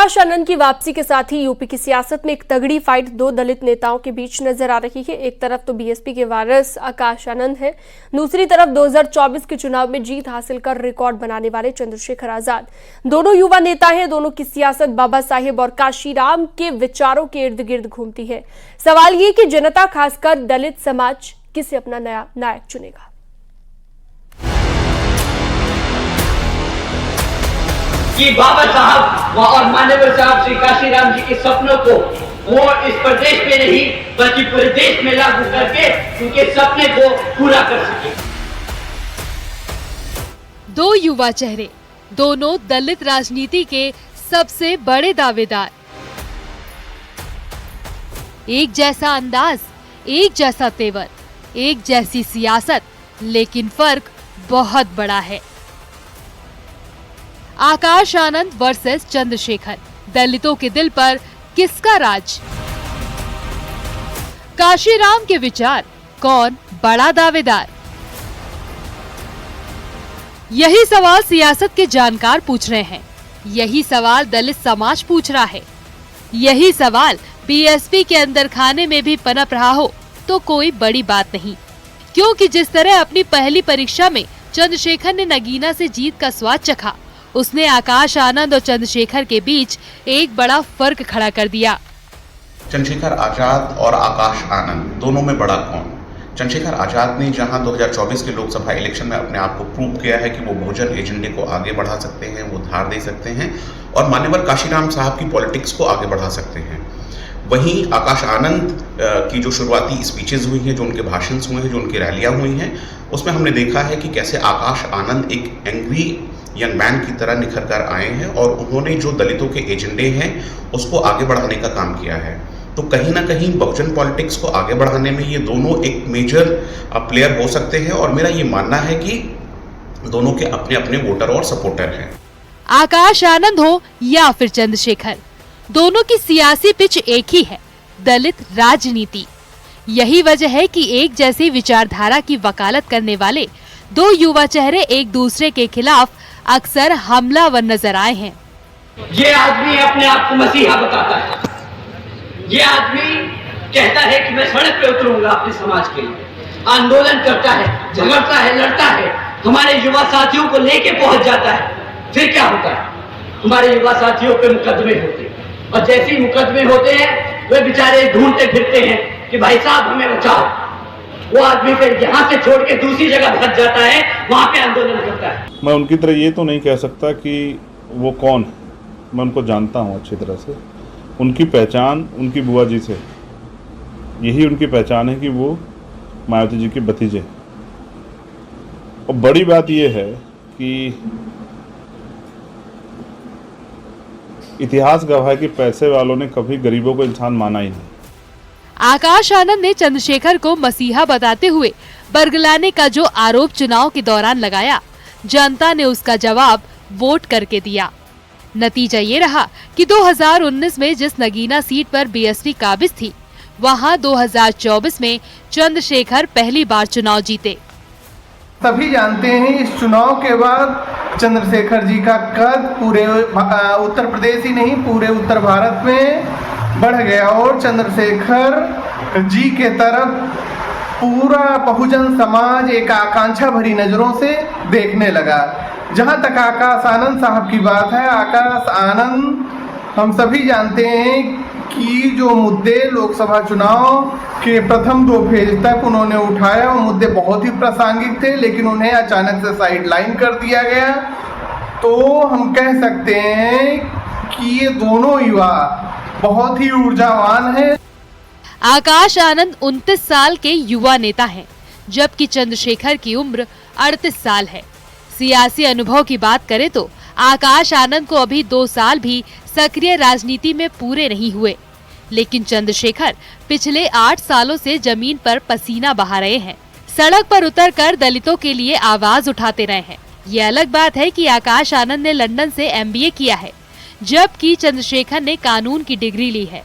आकाश आनंद की वापसी के साथ ही यूपी की सियासत में एक तगड़ी फाइट दो दलित नेताओं के बीच नजर आ रही है। एक तरफ तो बीएसपी के वारिस आकाश आनंद है, दूसरी तरफ 2024 के चुनाव में जीत हासिल कर रिकॉर्ड बनाने वाले चंद्रशेखर आजाद। दोनों युवा नेता हैं। दोनों की सियासत बाबा साहेब और काशीराम के विचारों के इर्द गिर्द घूमती है। सवाल ये कि जनता, खासकर दलित समाज, किसे अपना नया नायक चुनेगा। कि बाबा साहब और मान्यवर साहब श्री काशीराम जी के सपनों को वो इस प्रदेश में नहीं बल्कि पूरे देश में लागू करके उनके सपने को पूरा कर सके। दो युवा चेहरे, दोनों दलित राजनीति के सबसे बड़े दावेदार। एक जैसा अंदाज, एक जैसा तेवर, एक जैसी सियासत, लेकिन फर्क बहुत बड़ा है। आकाश आनंद वर्सेस चंद्रशेखर, दलितों के दिल पर किसका राज? काशीराम के विचार, कौन बड़ा दावेदार? यही सवाल सियासत के जानकार पूछ रहे हैं, यही सवाल दलित समाज पूछ रहा है, यही सवाल बीएसपी के अंदर खाने में भी पनप रहा हो तो कोई बड़ी बात नहीं, क्योंकि जिस तरह अपनी पहली परीक्षा में चंद्रशेखर ने नगीना से जीत का स्वाद चखा, उसने आकाश आनंद और चंद्रशेखर के बीच एक बड़ा फर्क खड़ा कर दिया। चंद्रशेखर आजाद और आकाश आनंद दोनों में बड़ा कौन? चंद्रशेखर आजाद ने जहां 2024 के लोकसभा इलेक्शन में अपने आप को प्रूव किया है कि वो बहुजन एजेंडे को आगे बढ़ा सकते हैं, वो धार दे सकते हैं और मान्यवर काशीराम साहब की पॉलिटिक्स को आगे बढ़ा सकते हैं। वहीं आकाश आनंद की जो शुरुआती स्पीचेस हुई हैं, जो उनके भाषण हुए हैं, जो उनकी रैलियां हुई हैं, उसमें हमने देखा है कि कैसे आकाश आनंद एक एंग्री यंग मैन की तरह निखर कर आए हैं और उन्होंने जो दलितों के एजेंडे हैं उसको आगे बढ़ाने का काम किया है। तो कहीं ना कहीं बहुजन पॉलिटिक्स को आगे बढ़ाने में ये दोनों एक मेजर प्लेयर हो सकते हैं और मेरा ये मानना है कि दोनों के अपने अपने वोटर और सपोर्टर हैं। आकाश आनंद हो या फिर चंद्रशेखर, दोनों की सियासी पिच एक ही है, दलित राजनीति। यही वजह है कि एक जैसी विचारधारा की वकालत करने वाले दो युवा चेहरे एक दूसरे के खिलाफ अक्सर हमलावर नजर आए हैं। ये आदमी अपने आप को मसीहा बताता है, ये आदमी कहता है कि मैं सड़क पे उतरूंगा अपने समाज के लिए, आंदोलन करता है, झगड़ता है, लड़ता है, हमारे युवा साथियों को लेके पहुंच जाता है। फिर क्या होता है? हमारे युवा साथियों पे मुकदमे होते हैं और जैसे ही मुकदमे होते हैं वे बेचारे ढूंढते फिरते हैं कि भाई साहब हमें बचाओ। वो आदमी फिर यहाँ से छोड़ के दूसरी जगह भाग जाता है, वहाँ पे आंदोलन करता है। मैं उनकी तरह ये तो नहीं कह सकता कि वो कौन है, मैं उनको जानता हूँ अच्छी तरह से। उनकी पहचान उनकी बुआ जी से, यही उनकी पहचान है कि वो मायावती जी के भतीजे। और बड़ी बात ये है कि इतिहास गवाह है कि पैसे वालों ने कभी गरीबों को इंसान माना ही नहीं। आकाश आनंद ने चंद्रशेखर को मसीहा बताते हुए बरगलाने का जो आरोप चुनाव के दौरान लगाया, जनता ने उसका जवाब वोट करके दिया। नतीजा ये रहा कि 2019 में जिस नगीना सीट पर बीएसपी काबिज थी, वहां 2024 में चंद्रशेखर पहली बार चुनाव जीते। सभी जानते हैं इस चुनाव के बाद चंद्रशेखर जी का कद पूरे उत्तर प्रदेश ही नहीं पूरे उत्तर भारत में बढ़ गया और चंद्रशेखर जी के तरफ पूरा बहुजन समाज एक आकांक्षा भरी नजरों से देखने लगा। जहां तक आकाश आनंद साहब की बात है, आकाश आनंद हम सभी जानते हैं कि जो मुद्दे लोकसभा चुनाव के प्रथम 2 फेज तक उन्होंने उठाया, वो मुद्दे बहुत ही प्रासंगिक थे, लेकिन उन्हें अचानक से साइडलाइन कर दिया गया। तो हम कह सकते हैं कि ये दोनों युवा बहुत ही ऊर्जावान है। आकाश आनंद 29 साल के युवा नेता हैं, जबकि चंद्रशेखर की उम्र 38 साल है। सियासी अनुभव की बात करें तो आकाश आनंद को अभी 2 साल भी सक्रिय राजनीति में पूरे नहीं हुए, लेकिन चंद्रशेखर पिछले 8 सालों से जमीन पर पसीना बहा रहे हैं, सड़क पर उतरकर दलितों के लिए आवाज उठाते रहे हैं। ये अलग बात है कि आकाश आनंद ने लंदन से MBA किया है, जबकि चंद्रशेखर ने कानून की डिग्री ली है।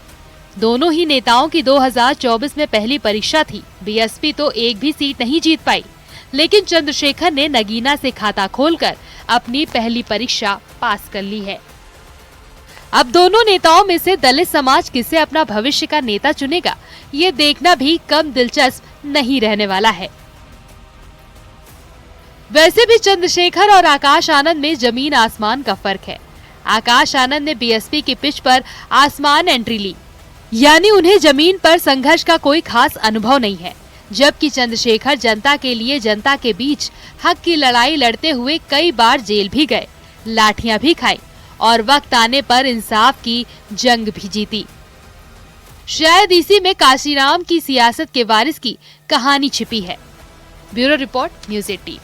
दोनों ही नेताओं की 2024 में पहली परीक्षा थी। बीएसपी तो एक भी सीट नहीं जीत पाई, लेकिन चंद्रशेखर ने नगीना से खाता खोलकर अपनी पहली परीक्षा पास कर ली है। अब दोनों नेताओं में से दलित समाज किसे अपना भविष्य का नेता चुनेगा, ये देखना भी कम दिलचस्प नहीं रहने वाला है। वैसे भी चंद्रशेखर और आकाश आनंद में जमीन आसमान का फर्क है। आकाश आनंद ने बीएसपी की पिच पर आसमान एंट्री ली, यानी उन्हें जमीन पर संघर्ष का कोई खास अनुभव नहीं है, जबकि चंद्रशेखर जनता के लिए जनता के बीच हक की लड़ाई लड़ते हुए कई बार जेल भी गए, लाठियां भी खाई और वक्त आने पर इंसाफ की जंग भी जीती। शायद इसी में काशीराम की सियासत के वारिस की कहानी छिपी है। Bureau report, news 18।